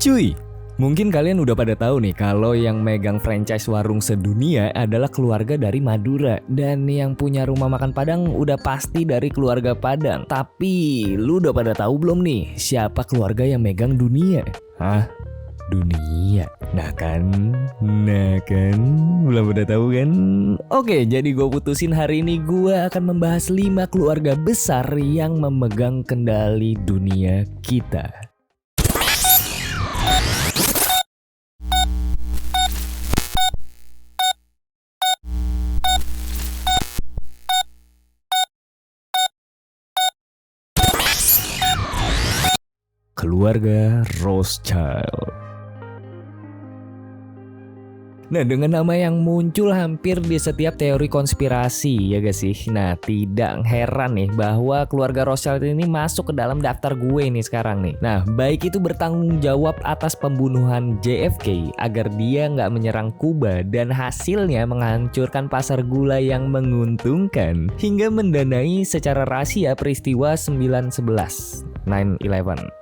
Cuy, mungkin kalian udah pada tahu nih kalau yang megang franchise warung sedunia adalah keluarga dari Madura. Dan yang punya rumah makan Padang udah pasti dari keluarga Padang. Tapi lu udah pada tahu belum nih siapa keluarga yang megang dunia? Hah? Dunia? Nah kan? Belum pada tahu kan? Oke, jadi gue putusin hari ini gue akan membahas 5 keluarga besar yang memegang kendali dunia kita. Keluarga Rothschild. Nah, dengan nama yang muncul hampir di setiap teori konspirasi, ya gak sih? Nah, tidak heran nih bahwa keluarga Rothschild ini masuk ke dalam daftar gue nih sekarang nih. Nah, baik itu bertanggung jawab atas pembunuhan JFK agar dia nggak menyerang Kuba dan hasilnya menghancurkan pasar gula yang menguntungkan, hingga mendanai secara rahasia peristiwa 9/11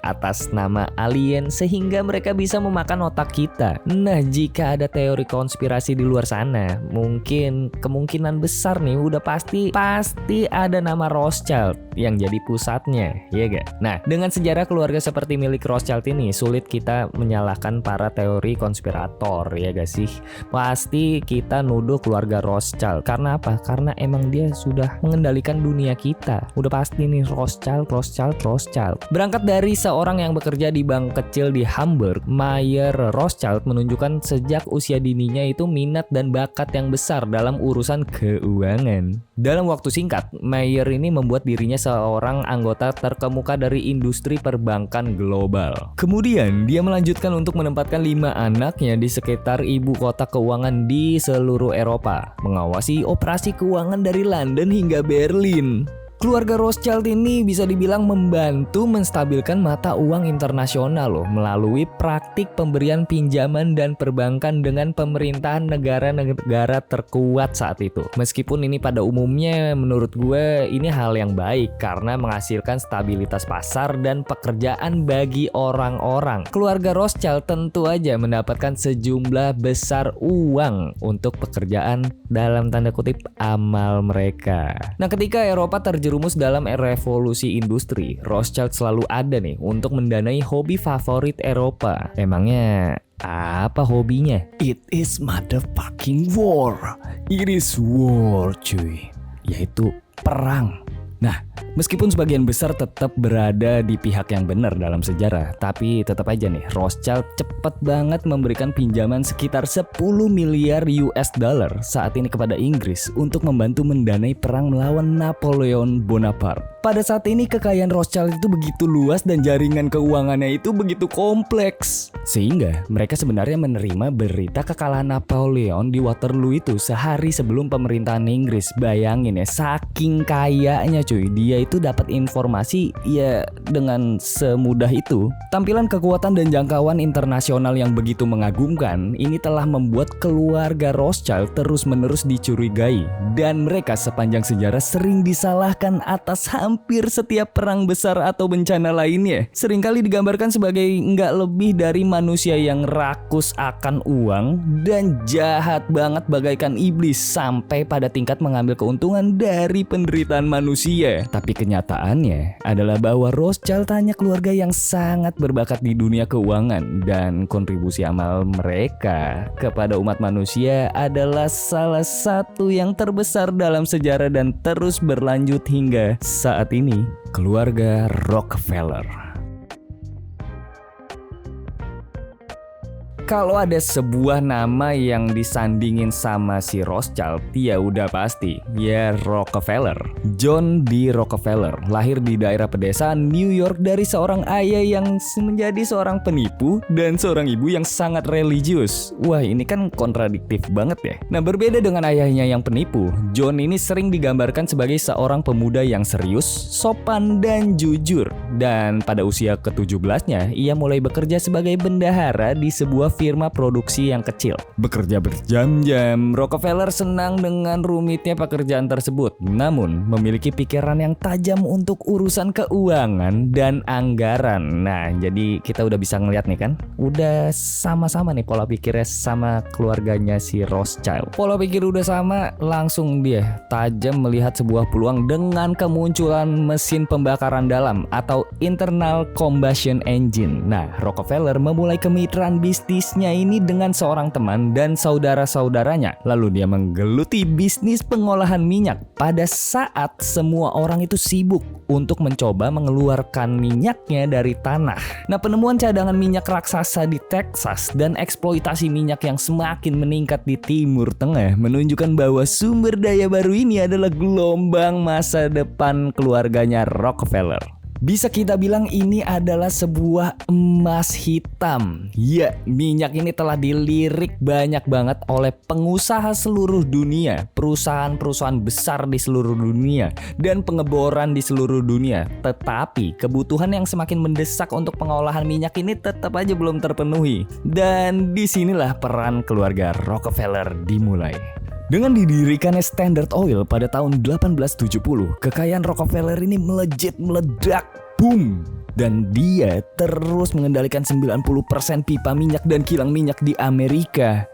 atas nama alien sehingga mereka bisa memakan otak kita. Nah, jika ada teori konspirasi di luar sana, mungkin kemungkinan besar nih udah pasti ada nama Rothschild yang jadi pusatnya, ya gak? Nah, dengan sejarah keluarga seperti milik Rothschild ini, sulit kita menyalahkan para teori konspirator, ya gak sih? Pasti kita nuduh keluarga Rothschild. Karena apa? Karena emang dia sudah mengendalikan dunia kita. Udah pasti nih Rothschild. Berangkat dari seorang yang bekerja di bank kecil di Hamburg, Mayer Rothschild menunjukkan sejak usia dininya itu minat dan bakat yang besar dalam urusan keuangan. Dalam waktu singkat, Mayer ini membuat dirinya seorang anggota terkemuka dari industri perbankan global. Kemudian, dia melanjutkan untuk menempatkan 5 anaknya di sekitar ibu kota keuangan di seluruh Eropa, mengawasi operasi keuangan dari London hingga Berlin. Keluarga Rothschild ini bisa dibilang membantu menstabilkan mata uang internasional loh, melalui praktik pemberian pinjaman dan perbankan dengan pemerintahan negara-negara terkuat saat itu. Meskipun ini pada umumnya menurut gue ini hal yang baik karena menghasilkan stabilitas pasar dan pekerjaan bagi orang-orang. Keluarga Rothschild tentu aja mendapatkan sejumlah besar uang untuk pekerjaan dalam tanda kutip amal mereka. Nah, ketika Eropa terjerumus dalam revolusi industri, Rothschild selalu ada nih untuk mendanai hobi favorit Eropa. Emangnya apa hobinya? It is motherfucking war. It is war, cuy. Yaitu perang. Nah, meskipun sebagian besar tetap berada di pihak yang benar dalam sejarah, tapi tetap aja nih Rothschild cepat banget memberikan pinjaman sekitar 10 miliar US dollar saat ini kepada Inggris untuk membantu mendanai perang melawan Napoleon Bonaparte. Pada saat ini kekayaan Rothschild itu begitu luas dan jaringan keuangannya itu begitu kompleks, sehingga mereka sebenarnya menerima berita kekalahan Napoleon di Waterloo itu sehari sebelum pemerintahan Inggris. Bayangin ya, saking kayanya cuy, dia itu dapat informasi ya dengan semudah itu. Tampilan kekuatan dan jangkauan internasional yang begitu mengagumkan ini telah membuat keluarga Rothschild terus-menerus dicurigai, dan mereka sepanjang sejarah sering disalahkan atas hampir setiap perang besar atau bencana lainnya. Seringkali digambarkan sebagai nggak lebih dari manusia yang rakus akan uang dan jahat banget bagaikan iblis, sampai pada tingkat mengambil keuntungan dari penderitaan manusia. Tapi kenyataannya adalah bahwa Rothschild hanya keluarga yang sangat berbakat di dunia keuangan, dan kontribusi amal mereka kepada umat manusia adalah salah satu yang terbesar dalam sejarah dan terus berlanjut hingga saat ini. Keluarga Rockefeller. Kalau ada sebuah nama yang disandingin sama si Rothschild, ya udah pasti, ya Rockefeller. John D. Rockefeller lahir di daerah pedesaan New York dari seorang ayah yang menjadi seorang penipu dan seorang ibu yang sangat religius. Wah, ini kan kontradiktif banget ya. Nah, berbeda dengan ayahnya yang penipu, John ini sering digambarkan sebagai seorang pemuda yang serius, sopan, dan jujur. Dan pada usia ke-17-nya, ia mulai bekerja sebagai bendahara di sebuah firma produksi yang kecil. Bekerja berjam-jam, Rockefeller senang dengan rumitnya pekerjaan tersebut, namun memiliki pikiran yang tajam untuk urusan keuangan dan anggaran. Nah, jadi kita udah bisa ngeliat nih kan, udah sama-sama nih pola pikirnya sama keluarganya si Rothschild. Pola pikir udah sama, langsung dia tajam melihat sebuah peluang dengan kemunculan mesin pembakaran dalam atau internal combustion engine. Nah, Rockefeller memulai kemitraan bisnisnya ini dengan seorang teman dan saudara-saudaranya. Lalu dia menggeluti bisnis pengolahan minyak pada saat semua orang itu sibuk untuk mencoba mengeluarkan minyaknya dari tanah. Nah, penemuan cadangan minyak raksasa di Texas dan eksploitasi minyak yang semakin meningkat di Timur Tengah menunjukkan bahwa sumber daya baru ini adalah gelombang masa depan keluarganya Rockefeller. Bisa kita bilang ini adalah sebuah emas hitam. Ya, minyak ini telah dilirik banyak banget oleh pengusaha seluruh dunia, perusahaan-perusahaan besar di seluruh dunia, dan pengeboran di seluruh dunia. Tetapi kebutuhan yang semakin mendesak untuk pengolahan minyak ini tetap aja belum terpenuhi. Dan disinilah peran keluarga Rockefeller dimulai. Dengan didirikannya Standard Oil pada tahun 1870, kekayaan Rockefeller ini melejit meledak, boom! Dan dia terus mengendalikan 90% pipa minyak dan kilang minyak di Amerika.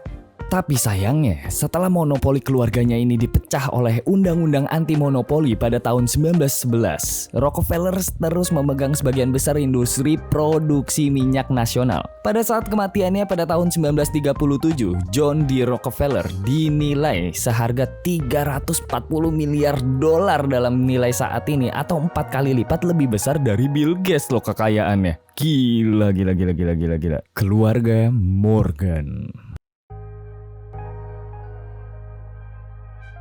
Tapi sayangnya, setelah monopoli keluarganya ini dipecah oleh Undang-Undang Anti Monopoli pada tahun 1911, Rockefeller terus memegang sebagian besar industri produksi minyak nasional. Pada saat kematiannya pada tahun 1937, John D. Rockefeller dinilai seharga 340 miliar dolar dalam nilai saat ini, atau 4 kali lipat lebih besar dari Bill Gates loh kekayaannya. Gila. Keluarga Morgan.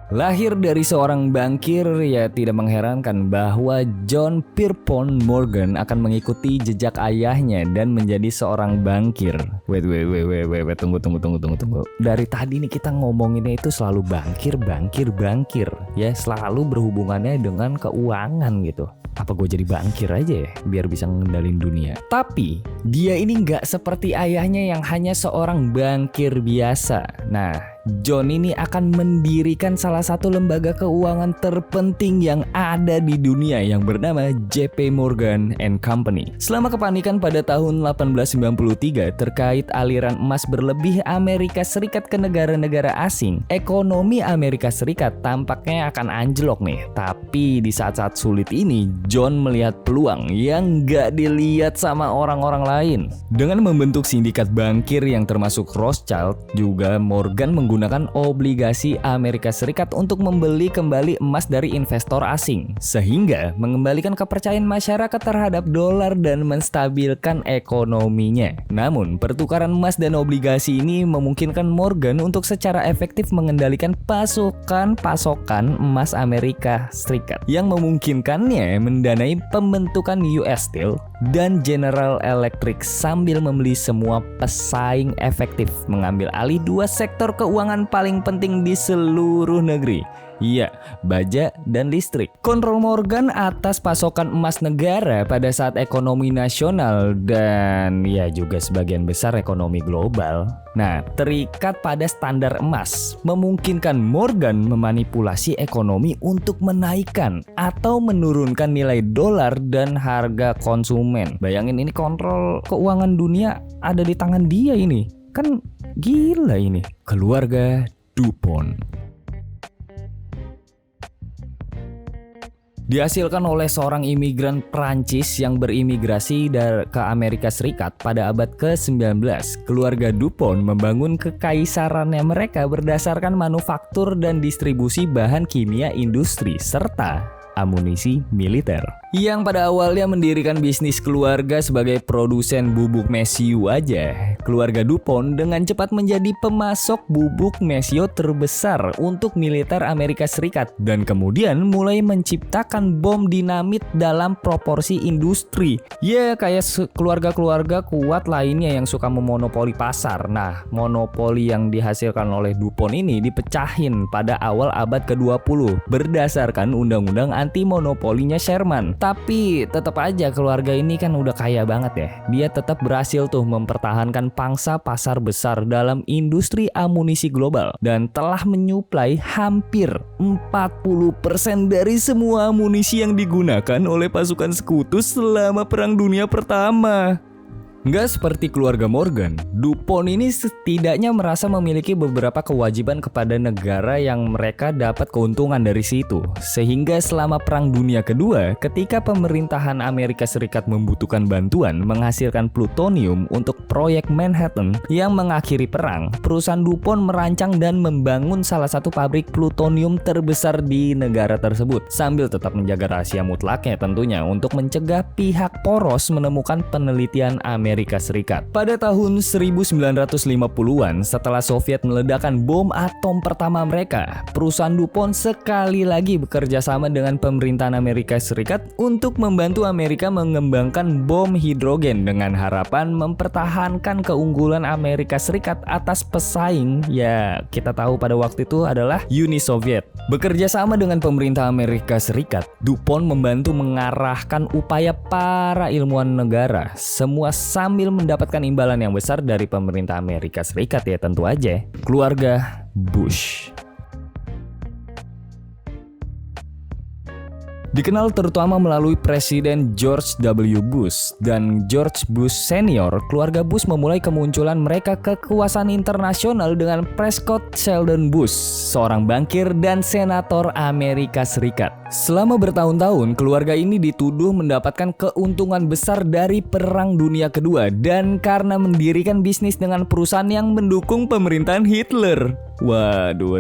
Lahir dari seorang bankir, ya tidak mengherankan bahwa John Pierpont Morgan akan mengikuti jejak ayahnya dan menjadi seorang bankir. Wait, tunggu. Dari tadi nih kita ngomonginnya itu selalu bankir. Ya, selalu berhubungannya dengan keuangan gitu. Apa gue jadi bankir aja ya biar bisa ngendalin dunia. Tapi dia ini nggak seperti ayahnya yang hanya seorang bankir biasa. Nah, John ini akan mendirikan salah satu lembaga keuangan terpenting yang ada di dunia yang bernama JP Morgan and Company. Selama kepanikan pada tahun 1893 terkait aliran emas berlebih Amerika Serikat ke negara-negara asing, ekonomi Amerika Serikat tampaknya akan anjlok nih. Tapi di saat-saat sulit ini, John melihat peluang yang gak dilihat sama orang-orang lain. Dengan membentuk sindikat bankir yang termasuk Rothschild, juga Morgan menggunakan obligasi Amerika Serikat untuk membeli kembali emas dari investor asing, sehingga mengembalikan kepercayaan masyarakat terhadap dolar dan menstabilkan ekonominya. Namun, pertukaran emas dan obligasi ini memungkinkan Morgan untuk secara efektif mengendalikan pasokan emas Amerika Serikat, yang memungkinkannya mendanai pembentukan US Steel dan General Electric sambil membeli semua pesaing efektif, mengambil alih dua sektor keuangan paling penting di seluruh negeri. Iya, baja dan listrik. Kontrol Morgan atas pasokan emas negara pada saat ekonomi nasional dan ya juga sebagian besar ekonomi global. Nah, terikat pada standar emas, memungkinkan Morgan memanipulasi ekonomi untuk menaikkan atau menurunkan nilai dolar dan harga konsumen. Bayangin ini kontrol keuangan dunia ada di tangan dia ini. Kan gila ini. Keluarga DuPont. Dihasilkan oleh seorang imigran Prancis yang berimigrasi ke Amerika Serikat pada abad ke-19, keluarga DuPont membangun kekaisarannya mereka berdasarkan manufaktur dan distribusi bahan kimia industri serta amunisi militer. Yang pada awalnya mendirikan bisnis keluarga sebagai produsen bubuk mesiu aja, keluarga DuPont dengan cepat menjadi pemasok bubuk mesiu terbesar untuk militer Amerika Serikat dan kemudian mulai menciptakan bom dinamit dalam proporsi industri. Ya kayak keluarga-keluarga kuat lainnya yang suka memonopoli pasar. Nah, monopoli yang dihasilkan oleh DuPont ini dipecahin pada awal abad ke-20 berdasarkan Undang-Undang mengganti monopolinya Sherman. Tapi tetap aja keluarga ini kan udah kaya banget ya. Dia tetap berhasil tuh mempertahankan pangsa pasar besar dalam industri amunisi global dan telah menyuplai hampir 40% dari semua amunisi yang digunakan oleh pasukan sekutu selama Perang Dunia Pertama. Nggak seperti keluarga Morgan, DuPont ini setidaknya merasa memiliki beberapa kewajiban kepada negara yang mereka dapat keuntungan dari situ. Sehingga selama Perang Dunia Kedua, ketika pemerintahan Amerika Serikat membutuhkan bantuan menghasilkan plutonium untuk proyek Manhattan yang mengakhiri perang, perusahaan DuPont merancang dan membangun salah satu pabrik plutonium terbesar di negara tersebut, sambil tetap menjaga rahasia mutlaknya tentunya untuk mencegah pihak poros menemukan penelitian Amerika Serikat. Pada tahun 1950-an, setelah Soviet meledakkan bom atom pertama mereka, perusahaan DuPont sekali lagi bekerja sama dengan pemerintahan Amerika Serikat untuk membantu Amerika mengembangkan bom hidrogen dengan harapan mempertahankan keunggulan Amerika Serikat atas pesaing ya kita tahu pada waktu itu adalah Uni Soviet. Bekerja sama dengan pemerintah Amerika Serikat, DuPont membantu mengarahkan upaya para ilmuwan negara, semua sambil mendapatkan imbalan yang besar dari pemerintah Amerika Serikat ya tentu aja, keluarga Bush. Dikenal terutama melalui Presiden George W. Bush dan George Bush Senior, keluarga Bush memulai kemunculan mereka kekuasaan internasional dengan Prescott Sheldon Bush, seorang bankir dan senator Amerika Serikat. Selama bertahun-tahun, keluarga ini dituduh mendapatkan keuntungan besar dari Perang Dunia Kedua dan karena mendirikan bisnis dengan perusahaan yang mendukung pemerintahan Hitler. Waduh.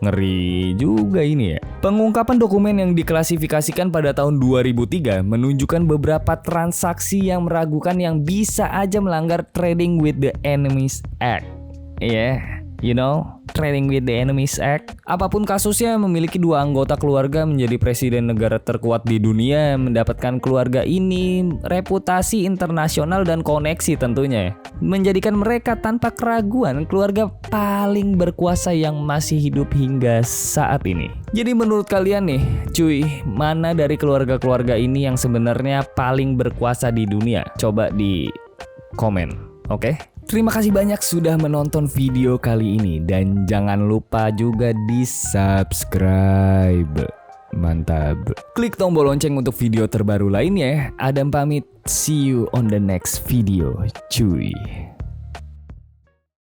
Ngeri juga ini ya. Pengungkapan dokumen yang diklasifikasikan pada tahun 2003 menunjukkan beberapa transaksi yang meragukan yang bisa aja melanggar Trading with the Enemies Act. Trading with the Enemies Act. Apapun kasusnya, memiliki dua anggota keluarga menjadi presiden negara terkuat di dunia, mendapatkan keluarga ini reputasi internasional dan koneksi tentunya, menjadikan mereka tanpa keraguan keluarga paling berkuasa yang masih hidup hingga saat ini. Jadi menurut kalian nih, cuy, mana dari keluarga-keluarga ini yang sebenarnya paling berkuasa di dunia? Coba di komen, oke? Terima kasih banyak sudah menonton video kali ini dan jangan lupa juga di subscribe. Mantap. Klik tombol lonceng untuk video terbaru lainnya. Adam pamit. See you on the next video, cuy.